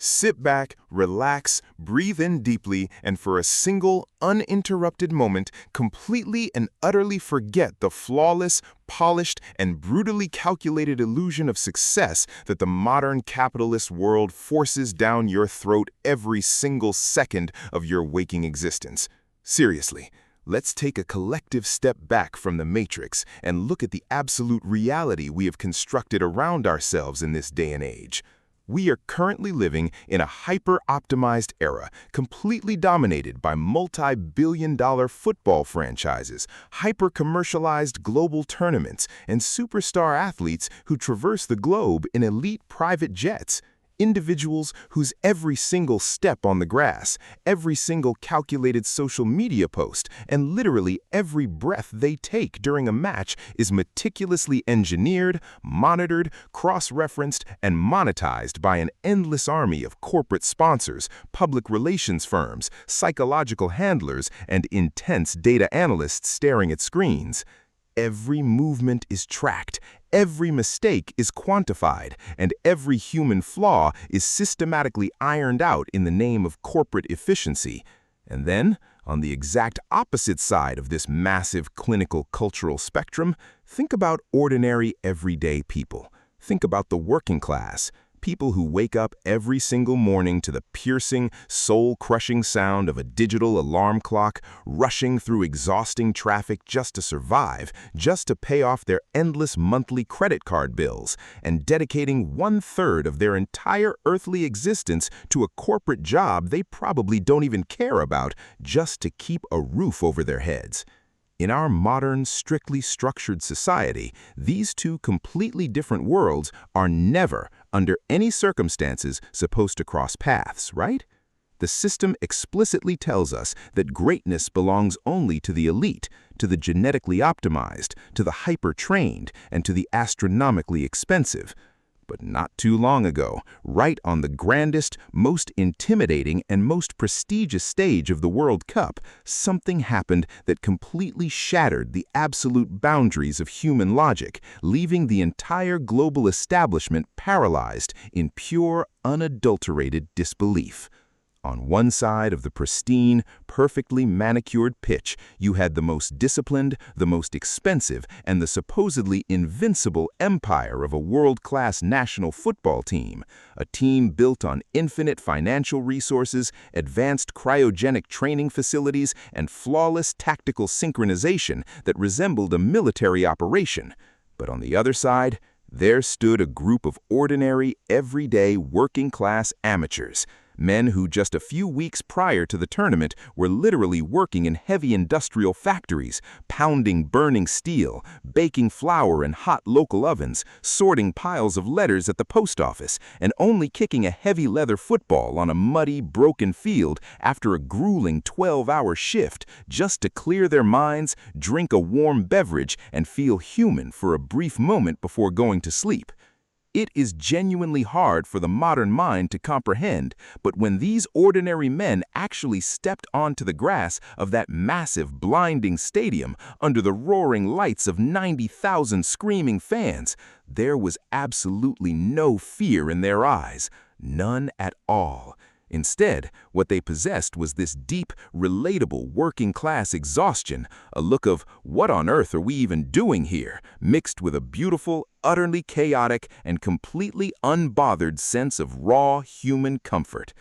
Sit back, relax, breathe in deeply, and for a single, uninterrupted moment, completely and utterly forget the flawless, polished, and brutally calculated illusion of success that the modern capitalist world forces down your throat every single second of your waking existence. Seriously, let's take a collective step back from the matrix and look at the absolute reality we have constructed around ourselves in this day and age. We are currently living in a hyper-optimized era, completely dominated by multi-billion-dollar football franchises, hyper-commercialized global tournaments, and superstar athletes who traverse the globe in elite private jets. Individuals whose every single step on the grass, every single calculated social media post, and literally every breath they take during a match is meticulously engineered, monitored, cross-referenced, and monetized by an endless army of corporate sponsors, public relations firms, psychological handlers, and intense data analysts staring at screens. Every movement is tracked, every mistake is quantified, and every human flaw is systematically ironed out in the name of corporate efficiency. And then, on the exact opposite side of this massive clinical cultural spectrum, think about ordinary, everyday people. Think about the working class. People who wake up every single morning to the piercing, soul-crushing sound of a digital alarm clock, rushing through exhausting traffic just to survive, just to pay off their endless monthly credit card bills, and dedicating 1/3 of their entire earthly existence to a corporate job they probably don't even care about, just to keep a roof over their heads. In our modern, strictly structured society, these two completely different worlds are never, under any circumstances, supposed to cross paths, right? The system explicitly tells us that greatness belongs only to the elite, to the genetically optimized, to the hyper-trained, and to the astronomically expensive. But not too long ago, right on the grandest, most intimidating, and most prestigious stage of the World Cup, something happened that completely shattered the absolute boundaries of human logic, leaving the entire global establishment paralyzed in pure, unadulterated disbelief. On one side of the pristine, perfectly manicured pitch, you had the most disciplined, the most expensive, and the supposedly invincible empire of a world-class national football team, a team built on infinite financial resources, advanced cryogenic training facilities, and flawless tactical synchronization that resembled a military operation. But on the other side, there stood a group of ordinary, everyday, working-class amateurs, men who just a few weeks prior to the tournament were literally working in heavy industrial factories, pounding burning steel, baking flour in hot local ovens, sorting piles of letters at the post office, and only kicking a heavy leather football on a muddy, broken field after a grueling 12-hour shift just to clear their minds, drink a warm beverage, and feel human for a brief moment before going to sleep. It is genuinely hard for the modern mind to comprehend, but when these ordinary men actually stepped onto the grass of that massive, blinding stadium under the roaring lights of 90,000 screaming fans, there was absolutely no fear in their eyes, none at all. Instead, what they possessed was this deep, relatable working-class exhaustion, a look of, "What on earth are we even doing here?" mixed with a beautiful, utterly chaotic, and completely unbothered sense of raw human comfort.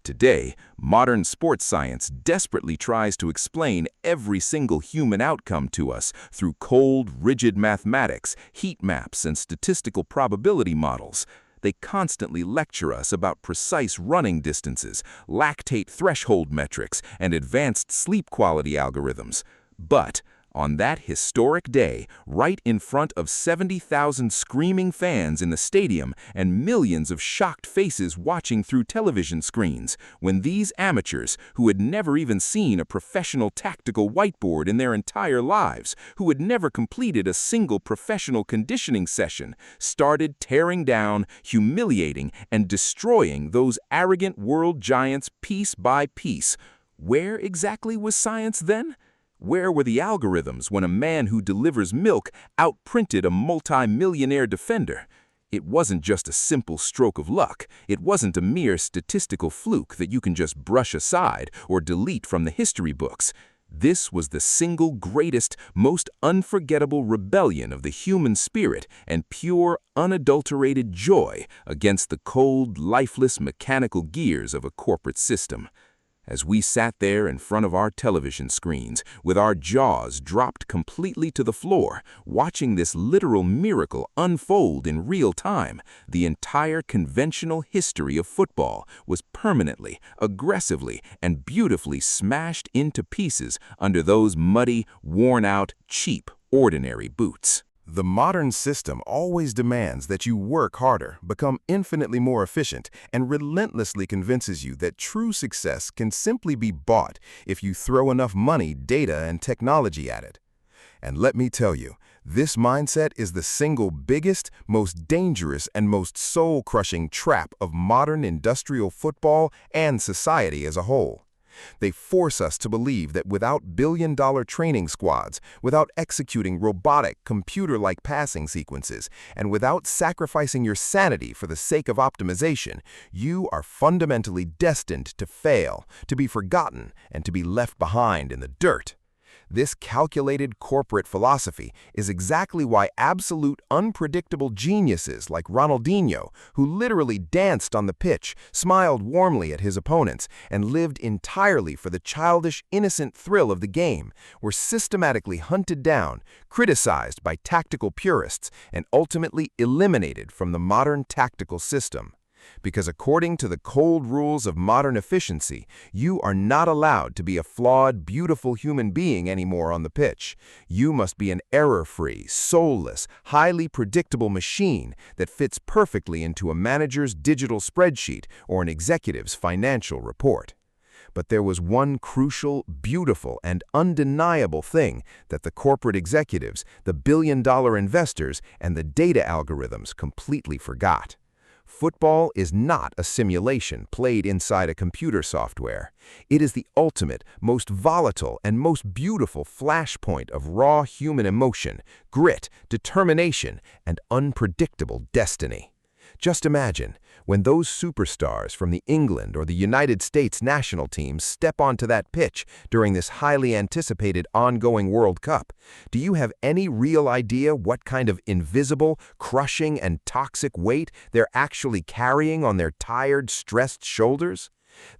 Today, modern sports science desperately tries to explain every single human outcome to us through cold, rigid mathematics, heat maps, and statistical probability models. They constantly lecture us about precise running distances, lactate threshold metrics, and advanced sleep quality algorithms. But on that historic day, right in front of 70,000 screaming fans in the stadium and millions of shocked faces watching through television screens, when these amateurs, who had never even seen a professional tactical whiteboard in their entire lives, who had never completed a single professional conditioning session, started tearing down, humiliating, and destroying those arrogant world giants piece by piece, where exactly was science then? Where were the algorithms when a man who delivers milk outprinted a multi-millionaire defender? It wasn't just a simple stroke of luck. It wasn't a mere statistical fluke that you can just brush aside or delete from the history books. This was the single greatest, most unforgettable rebellion of the human spirit and pure, unadulterated joy against the cold, lifeless, mechanical gears of a corporate system. As we sat there in front of our television screens, with our jaws dropped completely to the floor, watching this literal miracle unfold in real time, the entire conventional history of football was permanently, aggressively, and beautifully smashed into pieces under those muddy, worn-out, cheap, ordinary boots. The modern system always demands that you work harder, become infinitely more efficient, and relentlessly convinces you that true success can simply be bought if you throw enough money, data, and technology at it. And let me tell you, this mindset is the single biggest, most dangerous, and most soul-crushing trap of modern industrial football and society as a whole. They force us to believe that without billion-dollar training squads, without executing robotic, computer-like passing sequences, and without sacrificing your sanity for the sake of optimization, you are fundamentally destined to fail, to be forgotten, and to be left behind in the dirt. This calculated corporate philosophy is exactly why absolute unpredictable geniuses like Ronaldinho, who literally danced on the pitch, smiled warmly at his opponents, and lived entirely for the childish, innocent thrill of the game, were systematically hunted down, criticized by tactical purists, and ultimately eliminated from the modern tactical system. Because according to the cold rules of modern efficiency, you are not allowed to be a flawed, beautiful human being anymore on the pitch. You must be an error-free, soulless, highly predictable machine that fits perfectly into a manager's digital spreadsheet or an executive's financial report. But there was one crucial, beautiful, and undeniable thing that the corporate executives, the billion-dollar investors, and the data algorithms completely forgot. Football is not a simulation played inside a computer software. It is the ultimate, most volatile, and most beautiful flashpoint of raw human emotion, grit, determination, and unpredictable destiny. Just imagine, when those superstars from the England or the United States national teams step onto that pitch during this highly anticipated ongoing World Cup, do you have any real idea what kind of invisible, crushing, and toxic weight they're actually carrying on their tired, stressed shoulders?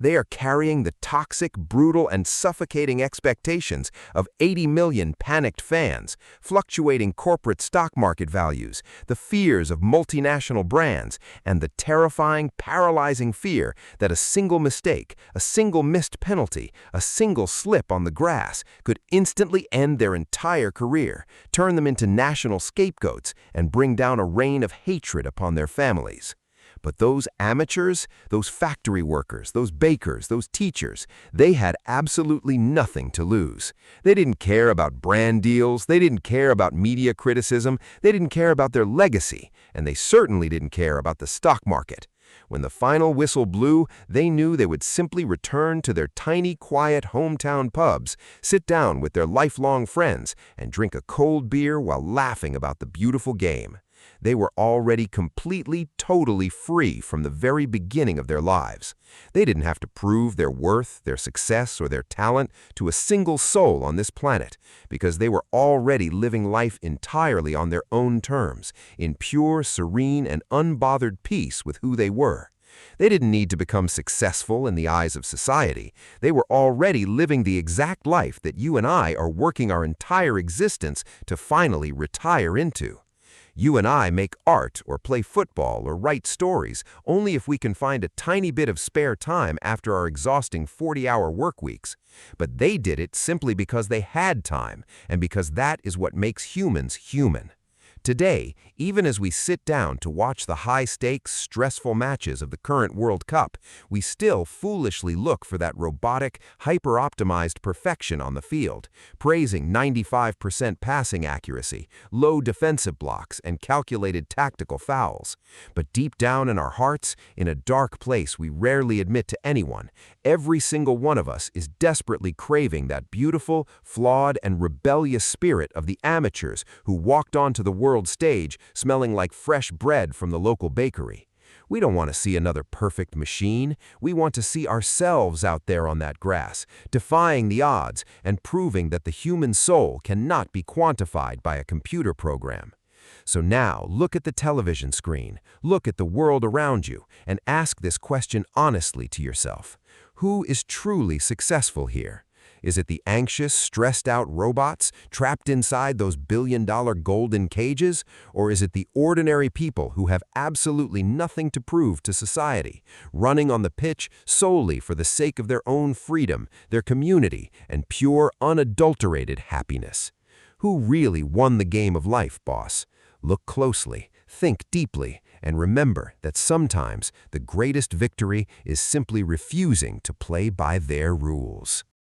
They are carrying the toxic, brutal, and suffocating expectations of 80 million panicked fans, fluctuating corporate stock market values, the fears of multinational brands, and the terrifying, paralyzing fear that a single mistake, a single missed penalty, a single slip on the grass could instantly end their entire career, turn them into national scapegoats, and bring down a reign of hatred upon their families. But those amateurs, those factory workers, those bakers, those teachers, they had absolutely nothing to lose. They didn't care about brand deals, they didn't care about media criticism, they didn't care about their legacy, and they certainly didn't care about the stock market. When the final whistle blew, they knew they would simply return to their tiny, quiet hometown pubs, sit down with their lifelong friends, and drink a cold beer while laughing about the beautiful game. They were already completely, totally free from the very beginning of their lives. They didn't have to prove their worth, their success, or their talent to a single soul on this planet, because they were already living life entirely on their own terms, in pure, serene, and unbothered peace with who they were. They didn't need to become successful in the eyes of society. They were already living the exact life that you and I are working our entire existence to finally retire into. You and I make art or play football or write stories only if we can find a tiny bit of spare time after our exhausting 40-hour work weeks. But they did it simply because they had time, and because that is what makes humans human. Today, even as we sit down to watch the high-stakes, stressful matches of the current World Cup, we still foolishly look for that robotic, hyper-optimized perfection on the field, praising 95% passing accuracy, low defensive blocks, and calculated tactical fouls. But deep down in our hearts, in a dark place we rarely admit to anyone, every single one of us is desperately craving that beautiful, flawed, and rebellious spirit of the amateurs who walked onto the world world stage smelling like fresh bread from the local bakery. We don't want to see another perfect machine. We want to see ourselves out there on that grass, defying the odds and proving that the human soul cannot be quantified by a computer program. So now, look at the television screen, look at the world around you, and ask this question honestly to yourself. Who is truly successful here? Is it the anxious, stressed-out robots trapped inside those billion-dollar golden cages? Or is it the ordinary people who have absolutely nothing to prove to society, running on the pitch solely for the sake of their own freedom, their community, and pure, unadulterated happiness? Who really won the game of life, boss? Look closely, think deeply, and remember that sometimes the greatest victory is simply refusing to play by their rules.